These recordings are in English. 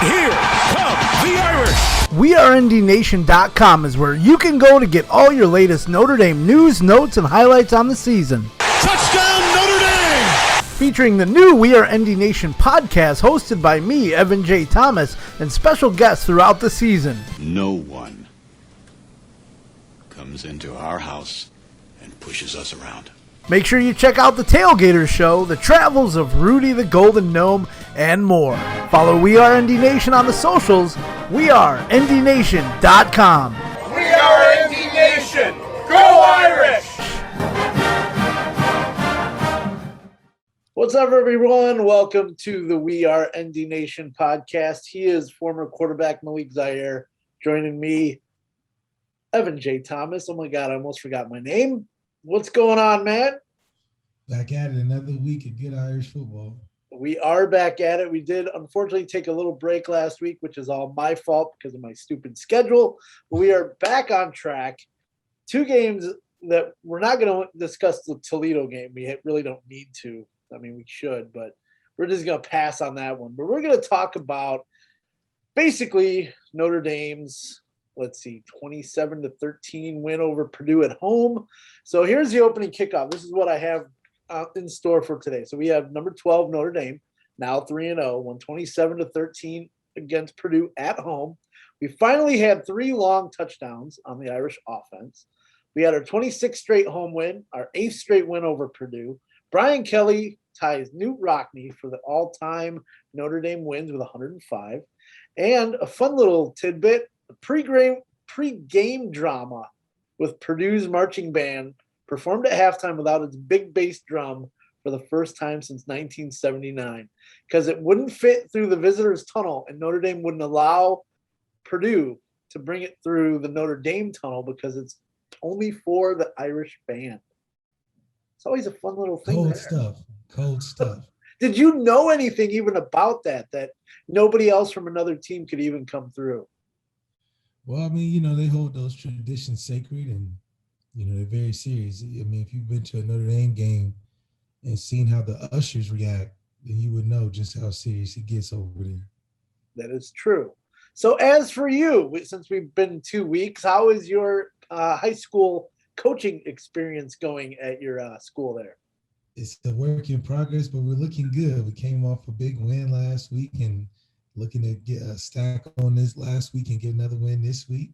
Here come the Irish. WeAreNDNation.com is where you can go to get all your latest Notre Dame news, notes, and highlights on the season. Touchdown, Notre Dame! Featuring the new We Are ND Nation podcast hosted by me, Evan J. Thomas, and special guests throughout the season. No one comes into our house and pushes us around. Make sure you check out the Tailgaters Show, the travels of Rudy the Golden Gnome, and more. Follow We Are ND Nation on the socials, WeAreNDNation.com. We are ND Nation! Go Irish! What's up, everyone? Welcome to the We Are ND Nation podcast. He is former quarterback Malik Zaire. Joining me, Evan J. Thomas. Oh my God, I almost forgot my name. What's going on, man? Back at it, another week of good Irish football. We are back at it. We did, unfortunately, take a little break last week, which is all my fault because of my stupid schedule. But we are back on track. Two games that we're not going to discuss the Toledo game. We really don't need to. I mean, we should, but we're just going to pass on that one. But we're going to talk about basically Notre Dame's 27-13 win over Purdue at home. So here's the opening kickoff. This is what I have in store for today. So we have number 12 Notre Dame, now 3-0, won 27-13 against Purdue at home. We finally had 3 long touchdowns on the Irish offense. We had our 26th straight home win, our 8th straight win over Purdue. Brian Kelly ties Knute Rockne for the all-time Notre Dame wins with 105. And a fun little tidbit, pre-game drama with Purdue's marching band performed at halftime without its big bass drum for the first time since 1979 because it wouldn't fit through the visitors' tunnel and Notre Dame wouldn't allow Purdue to bring it through the Notre Dame tunnel because it's only for the Irish band. It's always a fun little thing. Cold stuff. Did you know anything even about that nobody else from another team could even come through? Well, I mean, they hold those traditions sacred and, they're very serious. I mean, if you've been to a Notre Dame game and seen how the ushers react, then you would know just how serious it gets over there. That is true. So as for you, since we've been 2 weeks, how is your high school coaching experience going at your school there? It's a work in progress, but we're looking good. We came off a big win last week and looking to get a stack on this last week and get another win this week.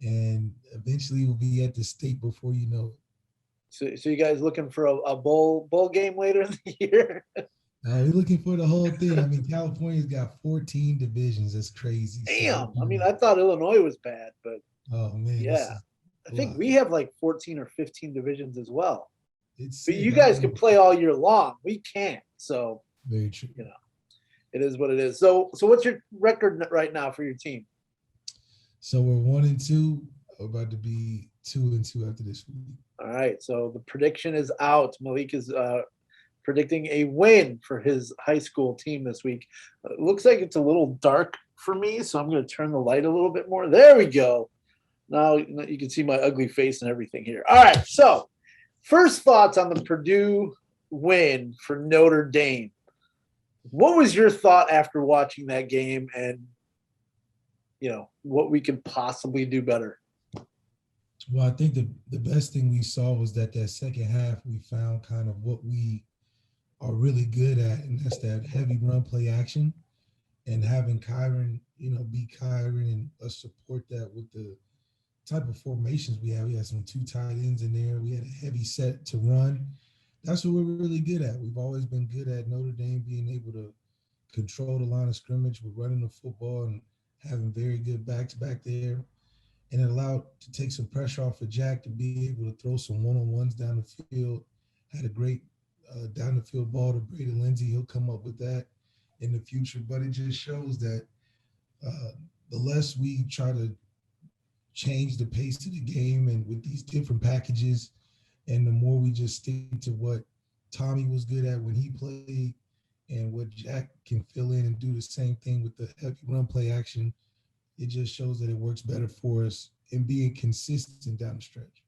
And eventually we'll be at the state before you know it. So you guys looking for a bowl game later in the year? We're looking for the whole thing. I mean, California's got 14 divisions. That's crazy. Damn. I mean, I thought Illinois was bad, but oh man, yeah. I think we have like 14 or 15 divisions as well. But you sick. guys can play all year long. We can't. So very true. It is what it is. So what's your record right now for your team? So we're 1-2. We're about to be 2-2 after this week. All right. So the prediction is out. Malik is predicting a win for his high school team this week. It looks like it's a little dark for me, so I'm going to turn the light a little bit more. There we go. Now you can see my ugly face and everything here. All right. So first thoughts on the Purdue win for Notre Dame. What was your thought after watching that game and, what we could possibly do better? Well, I think the best thing we saw was that second half we found kind of what we are really good at, and that's that heavy run play action and having Kyron, be Kyron and us support that with the type of formations we have. We had some 2 tight ends in there. We had a heavy set to run. That's what we're really good at. We've always been good at Notre Dame being able to control the line of scrimmage with running the football and having very good backs back there. And it allowed to take some pressure off of Jack to be able to throw some one-on-ones down the field. Had a great down the field ball to Brady Lindsay. He'll come up with that in the future. But it just shows that the less we try to change the pace of the game and with these different packages, and the more we just stick to what Tommy was good at when he played and what Jack can fill in and do the same thing with the heavy run play action, it just shows that it works better for us in being consistent down the stretch.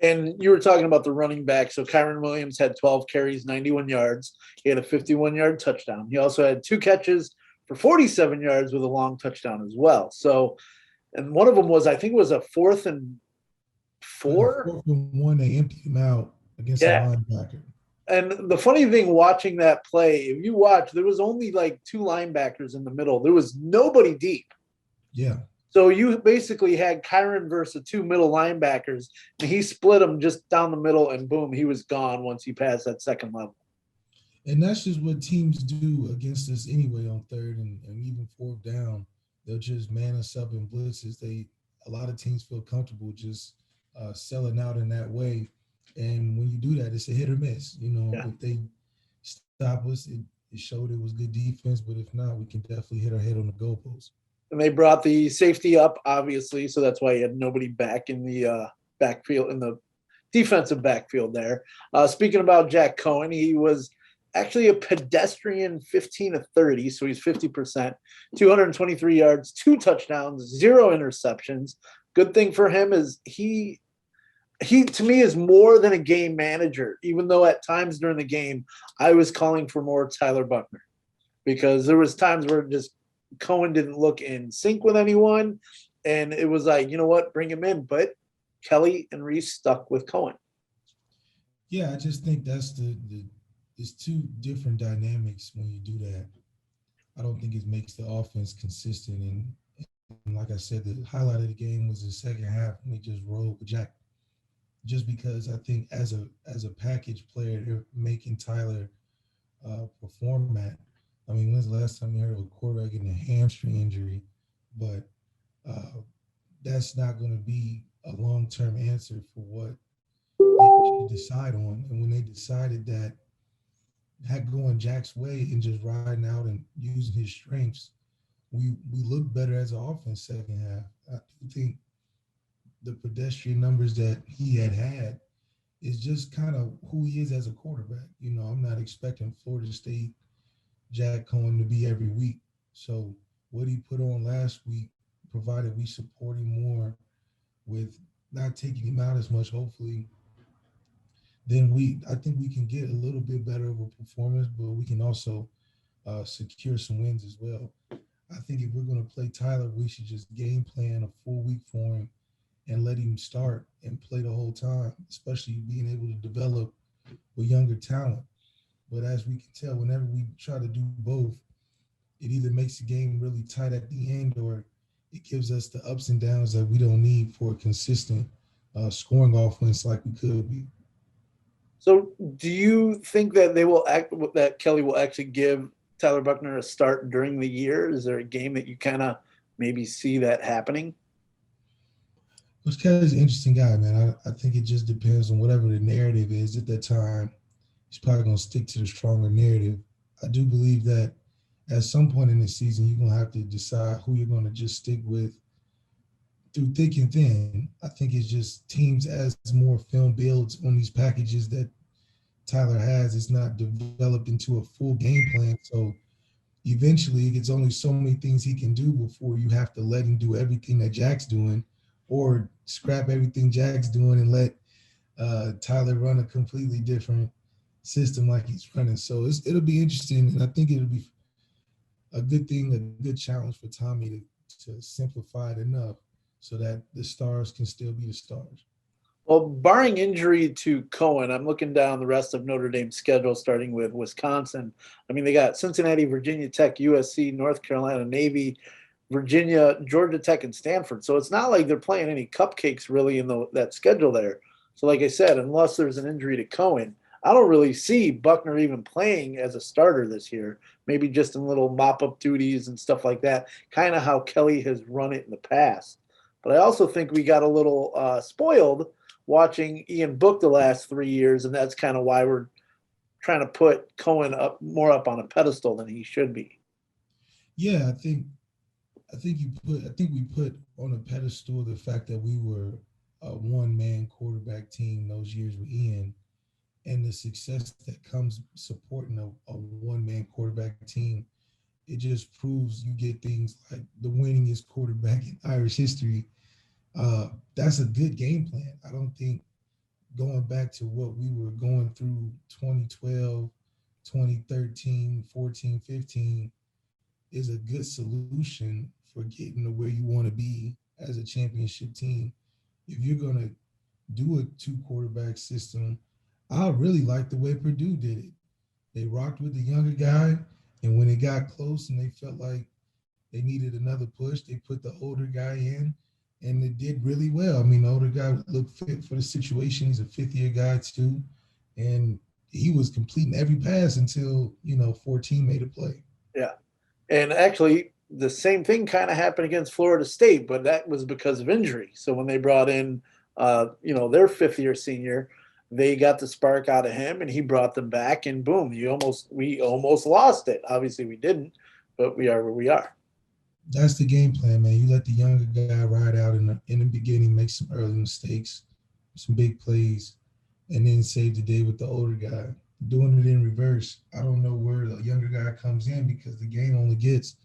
And you were talking about the running back. So Kyron Williams had 12 carries, 91 yards. He had a 51-yard touchdown. He also had 2 catches for 47 yards with a long touchdown as well. So, and one of them was, I think it was a 4th and 4. 4th and 1, they emptied him out against the linebacker. And the funny thing watching that play, if you watch, there was only like 2 linebackers in the middle. There was nobody deep. Yeah. So you basically had Kyron versus 2 middle linebackers, and he split them just down the middle, and boom, he was gone once he passed that second level. And that's just what teams do against us anyway on 3rd and even 4th down. They'll just man us up in blitzes. A lot of teams feel comfortable just selling out in that way. And when you do that, it's a hit or miss. If they stop us, it showed it was good defense. But if not, we can definitely hit our head on the goalpost. And they brought the safety up, obviously, so that's why you had nobody back in the backfield, in the defensive backfield there. Speaking about Jack Cohen, he was actually a pedestrian 15 of 30, so he's 50%, 223 yards, 2 touchdowns, 0 interceptions. Good thing for him is he to me is more than a game manager, even though at times during the game I was calling for more Tyler Buchner, because there was times where just Cohen didn't look in sync with anyone, and it was like, you know what, bring him in. But Kelly and Reese stuck with Cohen. Yeah, I just think that's it's 2 different dynamics when you do that. I don't think it makes the offense consistent. And like I said, the highlight of the game was the second half when we just rolled with Jack. Just because I think as a package player, they're making Tyler perform at. I mean, when's the last time you heard of a quarterback getting a hamstring injury? But that's not going to be a long-term answer for what they should decide on. And when they decided that going Jack's way and just riding out and using his strengths, we looked better as an offense second half. I do think the pedestrian numbers that he had is just kind of who he is as a quarterback. I'm not expecting Florida State Jack Cohen to be every week. So what he put on last week, provided we support him more with not taking him out as much, hopefully, then I think we can get a little bit better of a performance, but we can also secure some wins as well. I think if we're going to play Tyler, we should just game plan a full week for him and let him start and play the whole time, especially being able to develop with younger talent. But as we can tell, whenever we try to do both, it either makes the game really tight at the end or it gives us the ups and downs that we don't need for a consistent scoring offense like we could be. So do you think that that Kelly will actually give Tyler Buchner a start during the year? Is there a game that you kind of maybe see that happening? Coach Kelly's an interesting guy, man. I think it just depends on whatever the narrative is at that time. He's probably going to stick to the stronger narrative. I do believe that at some point in the season, you're going to have to decide who you're going to just stick with through thick and thin. I think it's just teams, as more film builds on these packages that Tyler has, it's not developed into a full game plan. So eventually it's only so many things he can do before you have to let him do everything that Jack's doing, or scrap everything Jack's doing and let Tyler run a completely different system like he's running. So it'll be interesting, and I think it'll be a good thing, a good challenge for Tommy to simplify it enough so that the stars can still be the stars. Well, barring injury to Cohen, I'm looking down the rest of Notre Dame's schedule, starting with Wisconsin. I mean, they got Cincinnati, Virginia Tech, USC, North Carolina, Navy, Virginia, Georgia Tech, and Stanford. So it's not like they're playing any cupcakes really in that schedule there. So like I said, unless there's an injury to Cohen, I don't really see Buchner even playing as a starter this year, maybe just in little mop-up duties and stuff like that, kind of how Kelly has run it in the past. But I also think we got a little spoiled watching Ian Book the last 3 years, and that's kind of why we're trying to put Cohen more up on a pedestal than he should be. Yeah, I think we put on a pedestal the fact that we were a one-man quarterback team those years with Ian, and the success that comes supporting a one-man quarterback team. It just proves you get things like the winningest quarterback in Irish history. That's a good game plan. I don't think going back to what we were going through 2012, 2013, 14, 15, is a good solution for getting to where you want to be as a championship team. If you're going to do a 2-quarterback system, I really like the way Purdue did it. They rocked with the younger guy, and when it got close and they felt like they needed another push, they put the older guy in, and it did really well. I mean, the older guy looked fit for the situation. He's a fifth-year guy too, and he was completing every pass until, 14 made a play. Yeah. And actually, the same thing kind of happened against Florida State, but that was because of injury. So when they brought in, their fifth-year senior, they got the spark out of him, and he brought them back, and boom, we almost lost it. Obviously, we didn't, but we are where we are. That's the game plan, man. You let the younger guy ride out in the beginning, make some early mistakes, some big plays, and then save the day with the older guy. Doing it in reverse, I don't know where the younger guy comes in, because the game only gets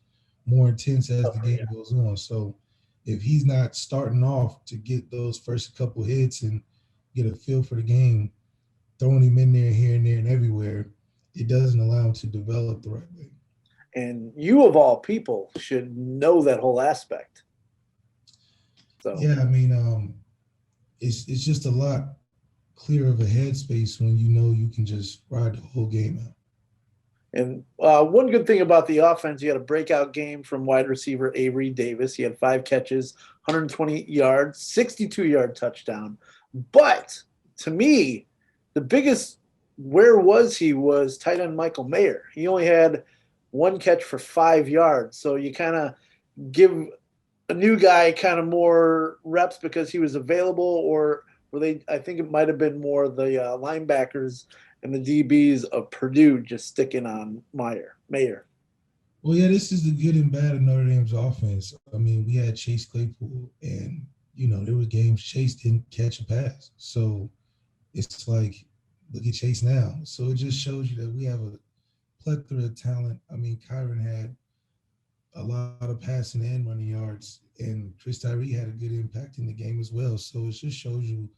more intense as the game goes on. So if he's not starting off to get those first couple hits and get a feel for the game, throwing him in there, here and there and everywhere, it doesn't allow him to develop the right way. And you, of all people, should know that whole aspect. So yeah, I mean, it's just a lot clearer of a headspace when you know you can just ride the whole game out. And one good thing about the offense, you had a breakout game from wide receiver Avery Davis. He had 5 catches, 120 yards, 62-yard touchdown. But to me, the biggest was tight end Michael Mayer. He only had 1 catch for 5 yards. So you kind of give a new guy kind of more reps because he was available, or I think it might have been more the linebackers and the DBs of Purdue just sticking on Mayer. Well, yeah, this is the good and bad of Notre Dame's offense. I mean, we had Chase Claypool, and, there was games Chase didn't catch a pass. So it's like, look at Chase now. So it just shows you that we have a plethora of talent. I mean, Kyron had a lot of passing and running yards, and Chris Tyree had a good impact in the game as well. So it just shows you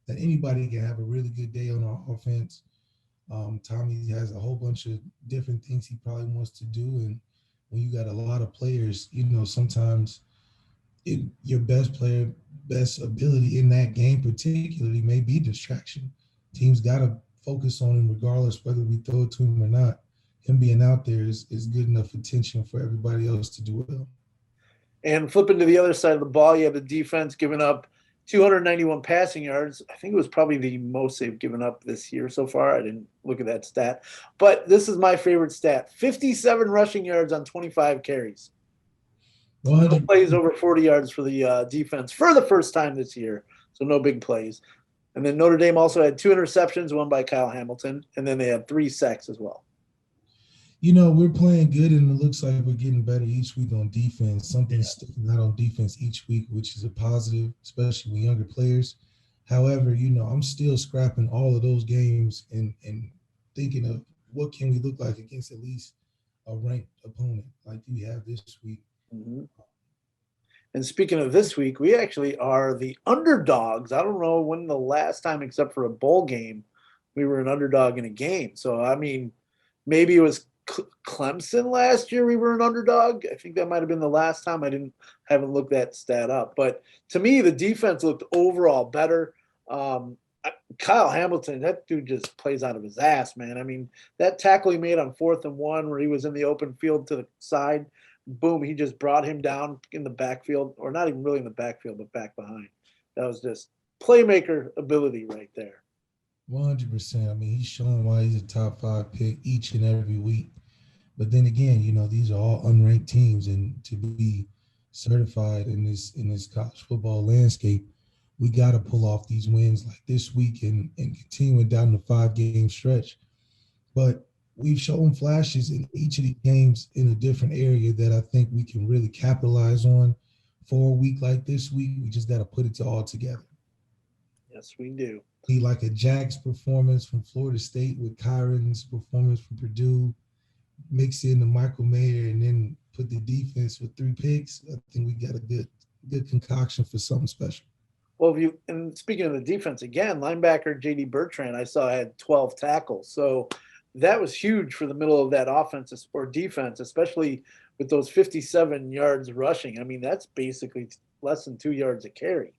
that anybody can have a really good day on our offense. Tommy has a whole bunch of different things he probably wants to do, and when you got a lot of players, sometimes your best player, best ability in that game particularly may be distraction. Teams got to focus on him regardless whether we throw it to him or not. Him being out there is good enough attention for everybody else to do well. And flipping to the other side of the ball, you have the defense giving up 291 passing yards. I think it was probably the most they've given up this year so far. I didn't look at that stat. But this is my favorite stat. 57 rushing yards on 25 carries. No plays over 40 yards for the defense for the first time this year. So no big plays. And then Notre Dame also had 2 interceptions, one by Kyle Hamilton. And then they had 3 sacks as well. We're playing good, and it looks like we're getting better each week on defense. Something's sticking out on defense each week, which is a positive, especially with younger players. However, I'm still scrapping all of those games and thinking of what can we look like against at least a ranked opponent like we have this week. Mm-hmm. And speaking of this week, we actually are the underdogs. I don't know when the last time, except for a bowl game, we were an underdog in a game. So, I mean, maybe it was Clemson last year we were an underdog. I think that might have been the last time. Haven't looked that stat up. But to me, the defense looked overall better. Kyle Hamilton, that dude just plays out of his ass, man. I mean, that tackle he made on 4th and 1 where he was in the open field to the side, boom, he just brought him down in the backfield, or not even really in the backfield, but back behind. That was just playmaker ability right there. 100%. I mean, he's showing why he's a top 5 pick each and every week. But then again, these are all unranked teams, and to be certified in this college football landscape, we got to pull off these wins like this week and continue down the 5-game stretch. But we've shown flashes in each of the games in a different area that I think we can really capitalize on for a week like this week. We just got to put it all together. Yes, we do. Be like a Jags performance from Florida State with Kyron's performance from Purdue, mix in the Michael Mayer, and then put the defense with 3 picks. I think we got a good concoction for something special. Well, and speaking of the defense again, linebacker J.D. Bertrand, I saw had 12 tackles. So that was huge for the middle of that offense or defense, especially with those 57 yards rushing. I mean, that's basically less than 2 yards a carry.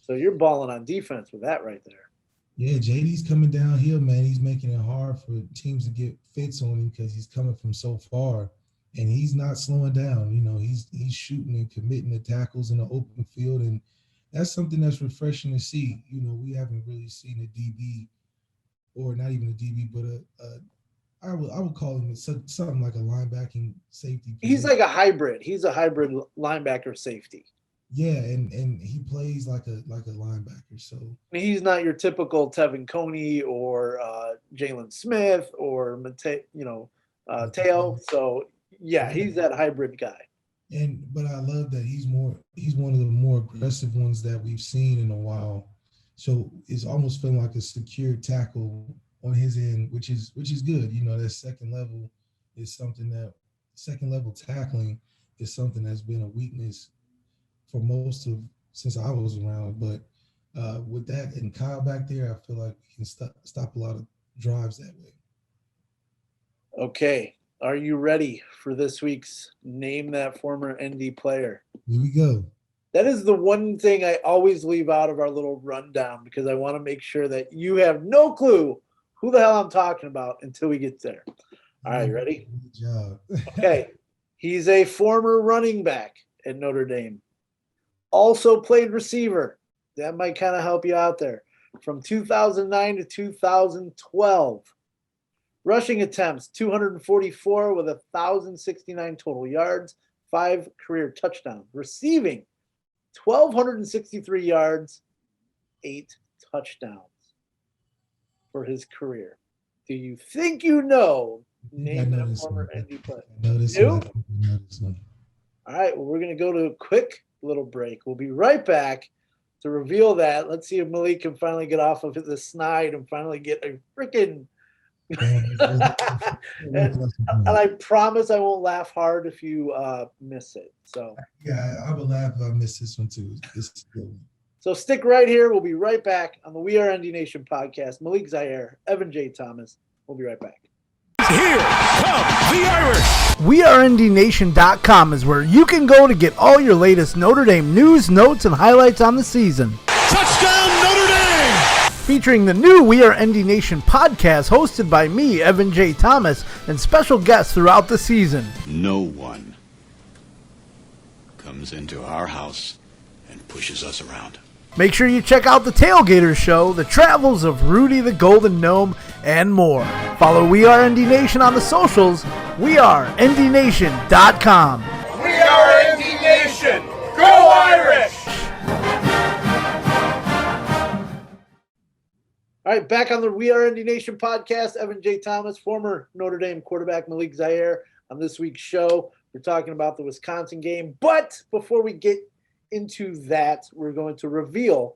So you're balling on defense with that right there. Yeah, JD's coming downhill, man. He's making it hard for teams to get fits on him because he's coming from so far, and he's not slowing down. You know, he's shooting and committing the tackles in the open field, and that's something that's refreshing to see. You know, we haven't really seen a DB, or not even a DB, but I would call him something like a linebacking safety. He's like a hybrid. He's a hybrid linebacker safety. Yeah, and he plays like a linebacker. So he's not your typical Tevin Coney or Jalen Smith or Teo. So yeah, he's that hybrid guy. But I love that he's one of the more aggressive ones that we've seen in a while. So it's almost feeling like a secure tackle on his end, which is good. You know, that second level tackling is something that's been a weakness for since I was around. But with that and Kyle back there, I feel like we can stop a lot of drives that way. Okay. Are you ready for this week's Name That Former ND Player? Here we go. That is the one thing I always leave out of our little rundown because I want to make sure that you have no clue who the hell I'm talking about until we get there. All right, ready? Good job. Okay. He's a former running back at Notre Dame. Also played receiver. That might kind of help you out there. From 2009 to 2012. Rushing attempts, 244 with 1,069 total yards, 5 career touchdowns. Receiving, 1,263 yards, 8 touchdowns for his career. Do you think you know? Name that former ND player. All right, well, we're going to go to a quick little break. We'll be right back to reveal that. Let's see if Malik can finally get off of the snide and finally get a freaking and I promise I won't laugh hard if you miss it. So yeah, I would laugh if I miss this one too. This is good. So stick right here. We'll be right back on the We Are ND Nation podcast. Malik Zaire, Evan J. Thomas. We'll be right back. Here come the Irish. WeAreNDNation.com is where you can go to get all your latest Notre Dame news, notes, and highlights on the season. Touchdown Notre Dame! Featuring the new We Are ND Nation podcast hosted by me, Evan J. Thomas, and special guests throughout the season. No one comes into our house and pushes us around. Make sure you check out the Tailgaters Show, the travels of Rudy the Golden Gnome, and more. Follow We Are ND Nation on the socials, WeAreNDNation.com. We are ND Nation. Go Irish! All right, back on the We Are ND Nation podcast, Evan J. Thomas, former Notre Dame quarterback Malik Zaire. On this week's show, we're talking about the Wisconsin game. But before we get into that, we're going to reveal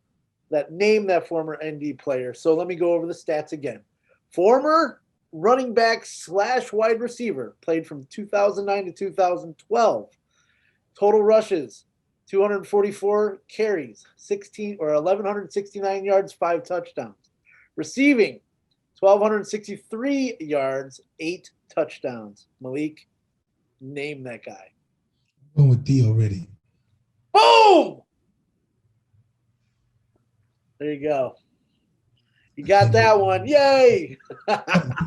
that name that former ND player. So let me go over the stats again. Former running back / wide receiver, played from 2009 to 2012. Total rushes, 244 carries, 1,169 yards, 5 touchdowns. Receiving, 1,263 yards, 8 touchdowns. Malik, name that guy. I'm going with D already. Boom! There you go. You got that one. Yay!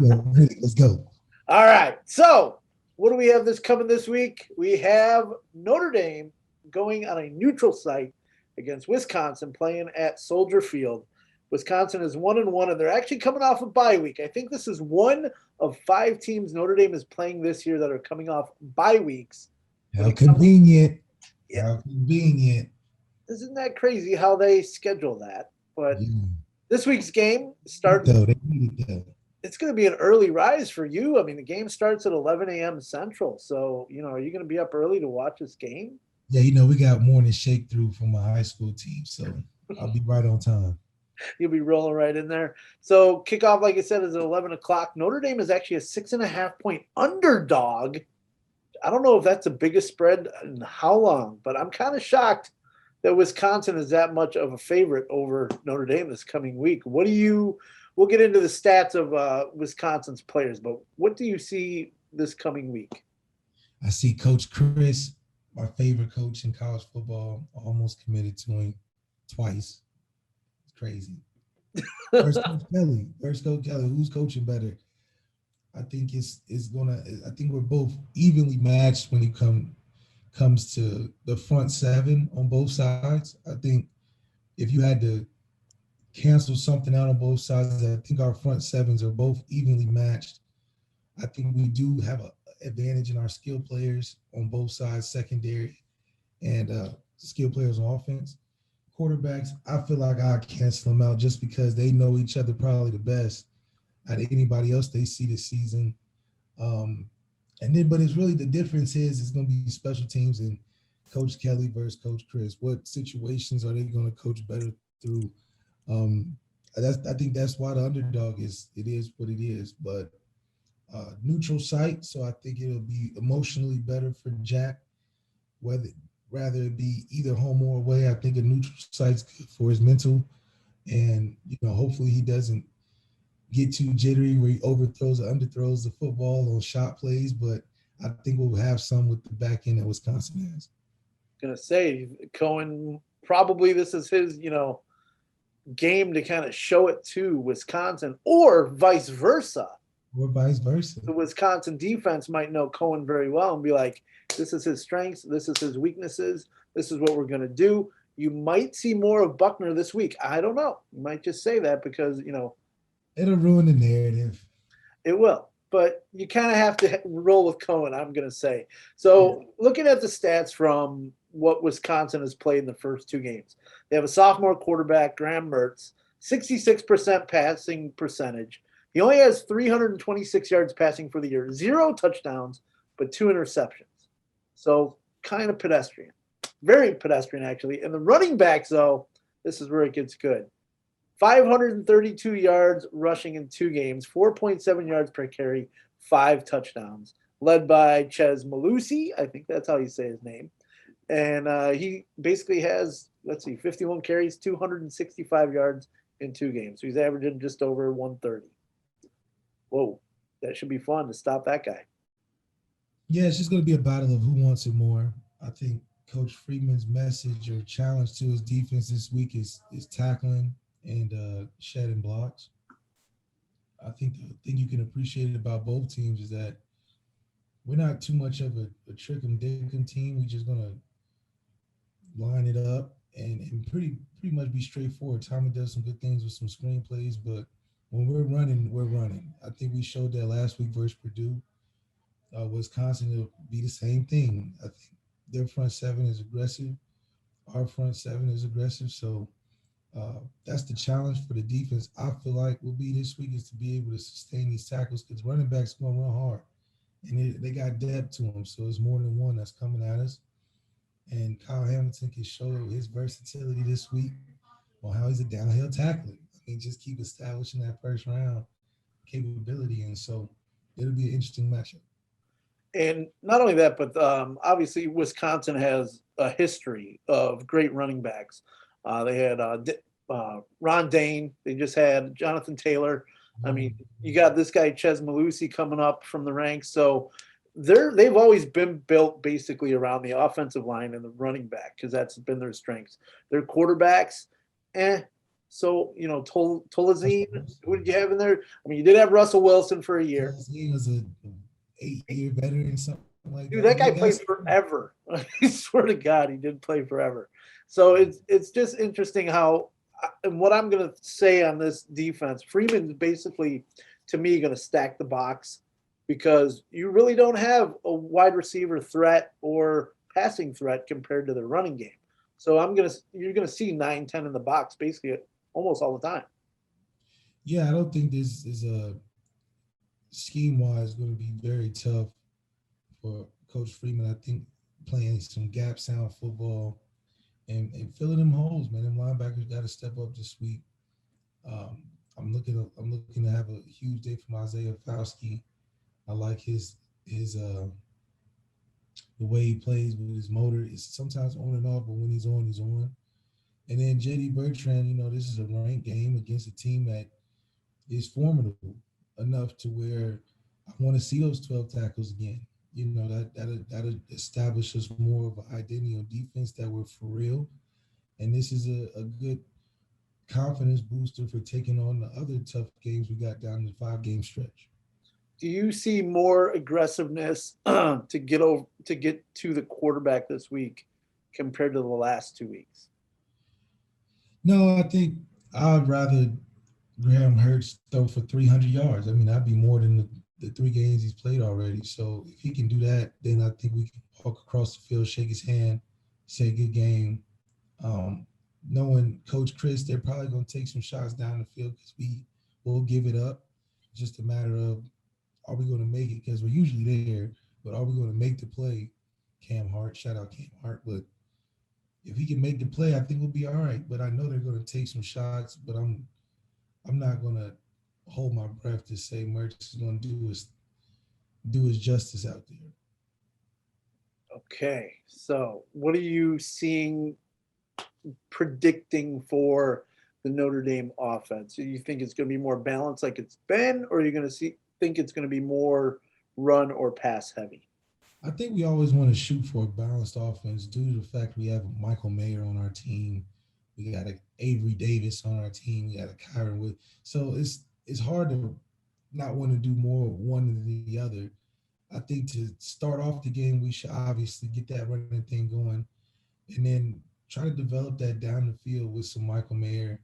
Let's go. All right. So, what do we have coming this week? We have Notre Dame going on a neutral site against Wisconsin, playing at Soldier Field. Wisconsin is 1-1, and they're actually coming off a bye week. I think this is one of 5 teams Notre Dame is playing this year that are coming off bye weeks. How convenient. Yeah. How convenient. Isn't that crazy how they schedule that? But this week's game starts. It's going to be an early rise for you. I mean, the game starts at 11 a.m. Central. So, are you going to be up early to watch this game? Yeah, we got morning shake through from my high school team. So I'll be right on time. You'll be rolling right in there. So kickoff, like I said, is at 11 o'clock. Notre Dame is actually a 6.5-point underdog. I don't know if that's the biggest spread in how long, but I'm kind of shocked that Wisconsin is that much of a favorite over Notre Dame this coming week. We'll get into the stats of Wisconsin's players, but what do you see this coming week? I see Coach Chris, my favorite coach in college football, almost committed to him twice. It's crazy. First Coach Kelly. Who's coaching better? I think I think we're both evenly matched when it comes to the front seven on both sides. I think if you had to cancel something out on both sides, I think our front sevens are both evenly matched. I think we do have an advantage in our skill players on both sides, secondary and skill players on offense. Quarterbacks, I feel like I cancel them out just because they know each other probably the best out of anybody else they see this season. But it's really the difference is it's going to be special teams and Coach Kelly versus Coach Chris. What situations are they going to coach better through? I think that's why the underdog is what it is. But neutral site, so I think it'll be emotionally better for Jack, rather it be either home or away. I think a neutral site's good for his mental, and hopefully he doesn't get too jittery where he overthrows or underthrows the football on shot plays. But I think we'll have some with the back end that Wisconsin has. Gonna say Cohen, probably this is his game to kind of show it to Wisconsin, or vice versa. The Wisconsin defense might know Cohen very well and be like, this is his strengths, this is his weaknesses, this is what we're going to do. You might see more of Buckner this week. I don't know. You might just say that because, it'll ruin the narrative. It will. But you kind of have to roll with Cohen, I'm going to say. So looking at the stats from what Wisconsin has played in the first two games, they have a sophomore quarterback, Graham Mertz, 66% passing percentage. He only has 326 yards passing for the year, 0 touchdowns, but 2 interceptions. So kind of pedestrian. Very pedestrian, actually. And the running backs, though, this is where it gets good. 532 yards rushing in 2 games, 4.7 yards per carry, 5 touchdowns, led by Chez Malusi. I think that's how you say his name. And he basically has, 51 carries, 265 yards in 2 games. So he's averaging just over 130. Whoa, that should be fun to stop that guy. Yeah, it's just going to be a battle of who wants it more. I think Coach Freeman's message or challenge to his defense this week is tackling and shedding blocks. I think the thing you can appreciate about both teams is that we're not too much of a trick 'em dick 'em team. We're just going to line it up and pretty much be straightforward. Tommy does some good things with some screenplays, but when we're running, we're running. I think we showed that last week versus Purdue. Wisconsin will be the same thing. I think their front seven is aggressive. Our front seven is aggressive. So that's the challenge for the defense. I feel like will be this week is to be able to sustain these tackles because running backs going to run hard. And they got depth to them. So it's more than one that's coming at us. And Kyle Hamilton can show his versatility this week on how he's a downhill tackler. Just keep establishing that first round capability. And so it'll be an interesting matchup. And not only that, but obviously Wisconsin has a history of great running backs. They had Ron Dane. They just had Jonathan Taylor. I mean, you got this guy, Chez Malusi, coming up from the ranks. So they've always been built basically around the offensive line and the running back because that's been their strengths. Their quarterbacks, So, Tolazine, who did you have in there? I mean, you did have Russell Wilson for a year. He was an 8-year veteran, something like that. Dude, that guy played forever. I swear to God, he did play forever. So it's just interesting how, and what I'm going to say on this defense, Freeman's basically, to me, going to stack the box because you really don't have a wide receiver threat or passing threat compared to the running game. So you're going to see 9-10 in the box basically almost all the time. Yeah, I don't think this is a scheme-wise going to be very tough for Coach Freeman. I think playing some gap sound football and filling them holes, man. Them linebackers got to step up this week. I'm looking to have a huge day from Isaiah Fauski. I like his the way he plays with his motor. It's sometimes on and off, but when he's on, he's on. And then J.D. Bertrand, this is a ranked game against a team that is formidable enough to where I want to see those 12 tackles again. that'll establish us more of an identity on defense that we're for real. And this is a good confidence booster for taking on the other tough games we got down the 5-game stretch. Do you see more aggressiveness to get to the quarterback this week compared to the last 2 weeks? No, I think I'd rather Graham Hurts throw for 300 yards. I mean, that'd be more than the 3 games he's played already. So if he can do that, then I think we can walk across the field, shake his hand, say good game. Knowing Coach Chris, they're probably going to take some shots down the field because we will give it up. It's just a matter of, are we going to make it? Because we're usually there, but are we going to make the play? Cam Hart, shout out Cam Hart. But if he can make the play, I think we'll be all right. But I know they're going to take some shots, but I'm not going to hold my breath to say Mertz is going to do his justice out there. Okay, so what are you predicting for the Notre Dame offense? Do you think it's going to be more balanced like it's been, or are you going to think it's going to be more run or pass heavy? I think we always want to shoot for a balanced offense due to the fact we have Michael Mayer on our team. We got a Avery Davis on our team. We got a Kyron Williams. So it's hard to not want to do more one than the other. I think to start off the game, we should obviously get that running thing going and then try to develop that down the field with some Michael Mayer,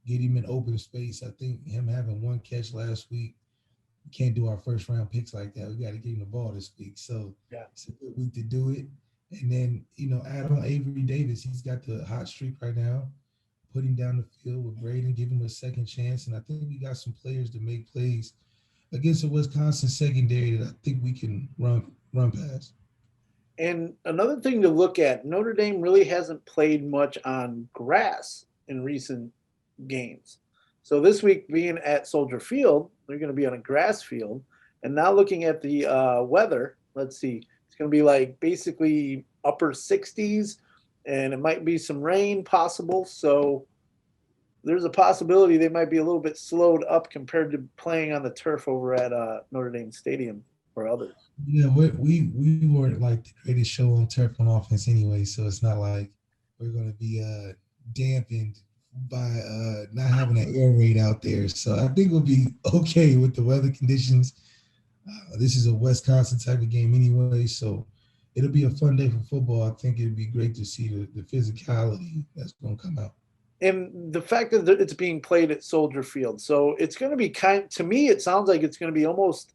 get him in open space. I think him having 1 catch last week, we can't do our first-round picks like that. We got to get him the ball this week. So It's a good week to do it. And then, add on Avery Davis. He's got the hot streak right now. Put him down the field with Braden, give him a second chance. And I think we got some players to make plays against the Wisconsin secondary that I think we can run past. And another thing to look at, Notre Dame really hasn't played much on grass in recent games. So this week being at Soldier Field, they're going to be on a grass field. And now looking at the weather, let's see, it's going to be like basically upper 60s, and it might be some rain possible. So there's a possibility they might be a little bit slowed up compared to playing on the turf over at Notre Dame Stadium or others. Yeah, we weren't like the greatest show on turf on offense anyway, so it's not like we're going to be dampened by not having an air raid out there. So I think we'll be okay with the weather conditions. This is a Wisconsin type of game anyway, so it'll be a fun day for football. I think it'd be great to see the physicality that's going to come out. And the fact that it's being played at Soldier Field. So it's going to be to me, it sounds like it's going to be almost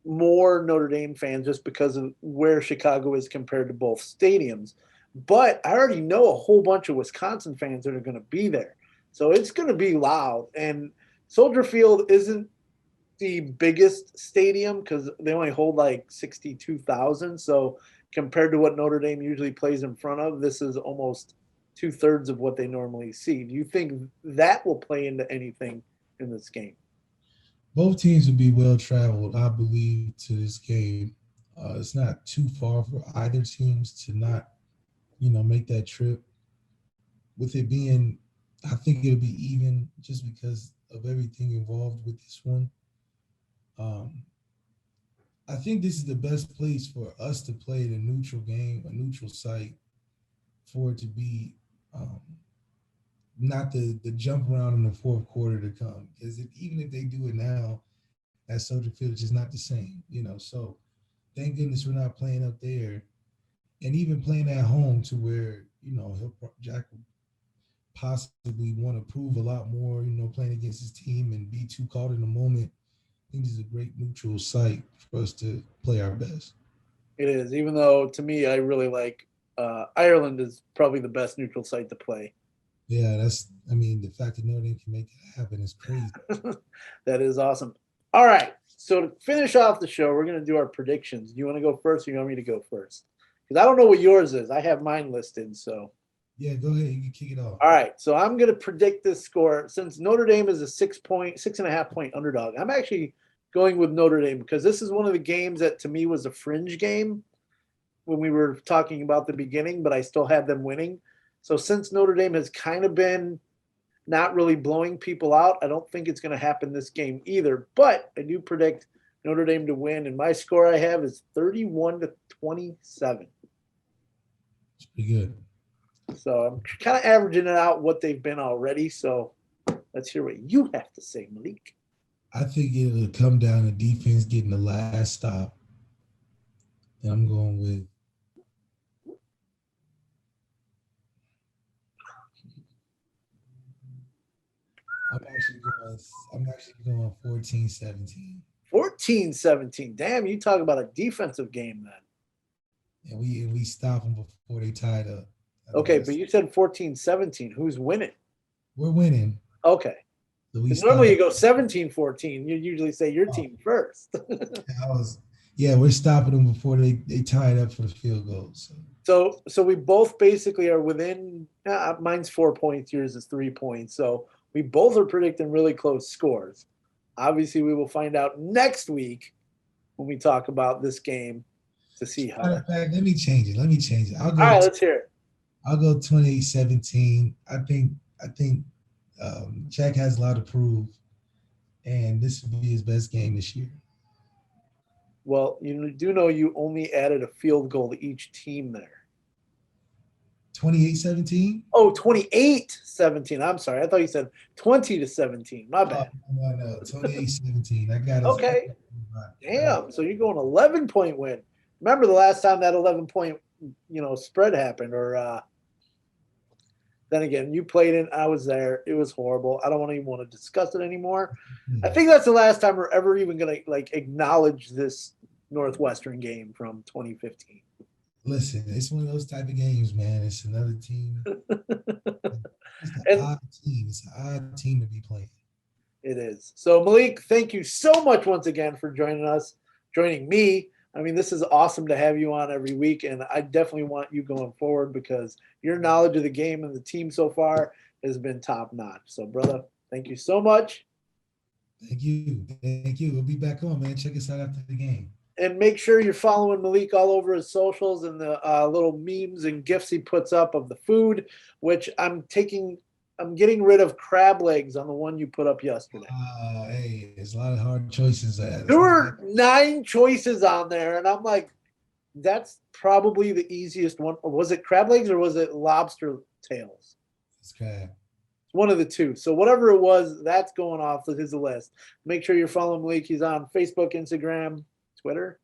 more Notre Dame fans just because of where Chicago is compared to both stadiums. But I already know a whole bunch of Wisconsin fans that are going to be there. So it's going to be loud. And Soldier Field isn't the biggest stadium because they only hold like 62,000. So compared to what Notre Dame usually plays in front of, this is almost 2/3 of what they normally see. Do you think that will play into anything in this game? Both teams will be well traveled, I believe, to this game. It's not too far for either teams to not, make that trip. With it being, I think it'll be even just because of everything involved with this one. I think this is the best place for us to play the neutral game, a neutral site, for it to be not the jump around in the fourth quarter to come. Because even if they do it now at Soldier Field, it's just not the same, So thank goodness we're not playing up there. And even playing at home to where, Jack will possibly want to prove a lot more, playing against his team and be too caught in the moment. I think this is a great neutral site for us to play our best. It is, even though to me, I really like Ireland is probably the best neutral site to play. Yeah, the fact that Notre Dame can make that happen is crazy. That is awesome. All right, so to finish off the show, we're going to do our predictions. Do you want to go first or you want me to go first? Because I don't know what yours is. I have mine listed, so. Yeah, go ahead. You can kick it off. All right, so I'm going to predict this score. Since Notre Dame is a 6.5 point underdog, I'm actually going with Notre Dame because this is one of the games that to me was a fringe game when we were talking about the beginning, but I still had them winning. So since Notre Dame has kind of been not really blowing people out, I don't think it's going to happen this game either. But I do predict Notre Dame to win, and my score I have is 31-27. It's pretty good. So I'm kind of averaging it out what they've been already. So let's hear what you have to say, Malik. I think it'll come down to defense getting the last stop. And I'm going with I'm actually going 14-17. 14-17. Damn, you talk about a defensive game then. And we stop them before they tied up. Okay, but you said 14-17. Who's winning? We're winning. Okay. So normally you go 17-14. You usually say your team first. We're stopping them before they tie it up for the field goal. So we both basically are within. Mine's 4 points. Yours is 3 points. So we both are predicting really close scores. Obviously, we will find out next week when we talk about this game to see how. Matter of fact, let me change it. All right, let's hear it. I'll go 28-17. I think Jack has a lot to prove, and this will be his best game this year. Well, you do know you only added a field goal to each team there. 28-17? Oh, 28-17. I'm sorry. I thought you said 20-17. My bad. No. 28-17. I got it. Okay. Damn. So you're going 11-point win. Remember the last time that 11-point, spread happened, or then again, you played it. I was there. It was horrible. I don't even want to discuss it anymore. I think that's the last time we're ever even going to acknowledge this Northwestern game from 2015. Listen, it's one of those type of games, man. It's another team. It's an odd team. It's an odd team to be playing. It is. So, Malik, thank you so much once again for joining me. I mean, this is awesome to have you on every week, and I definitely want you going forward because your knowledge of the game and the team so far has been top-notch. So, brother, thank you so much. Thank you. We'll be back on, man. Check us out after the game. And make sure you're following Malik all over his socials and the little memes and GIFs he puts up of the food, which I'm getting rid of crab legs on the one you put up yesterday. Hey, there's a lot of hard choices. There were 9 choices on there, and I'm like, that's probably the easiest one. Or was it crab legs or was it lobster tails? It's crab. One of the two. So whatever it was, that's going off his list. Make sure you're following Malik. He's on Facebook, Instagram, Twitter.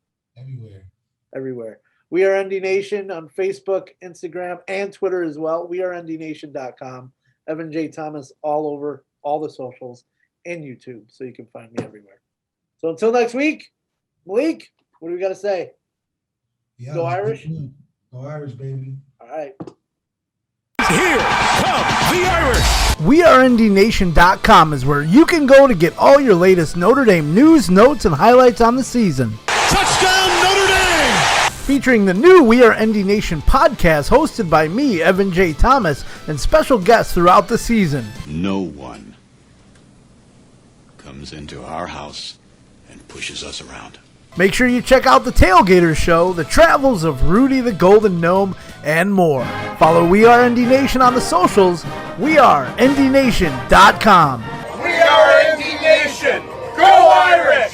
Everywhere. We are ND Nation on Facebook, Instagram, and Twitter as well. We are NDNation.com. Evan J. Thomas all over all the socials and YouTube, so you can find me everywhere. So until next week, Malik, what do we got to say? Yeah, Go Irish? Go Irish, baby. All right. Here come the Irish. WeAreNDNation.com is where you can go to get all your latest Notre Dame news, notes, and highlights on the season. Touchdown, Notre Dame! Featuring the new We Are ND Nation podcast hosted by me, Evan J. Thomas, and special guests throughout the season. No one comes into our house and pushes us around. Make sure you check out the Tailgaters Show, the travels of Rudy the Golden Gnome, and more. Follow We Are ND Nation on the socials. WeAreNDNation.com. We are ND Nation. Go Irish!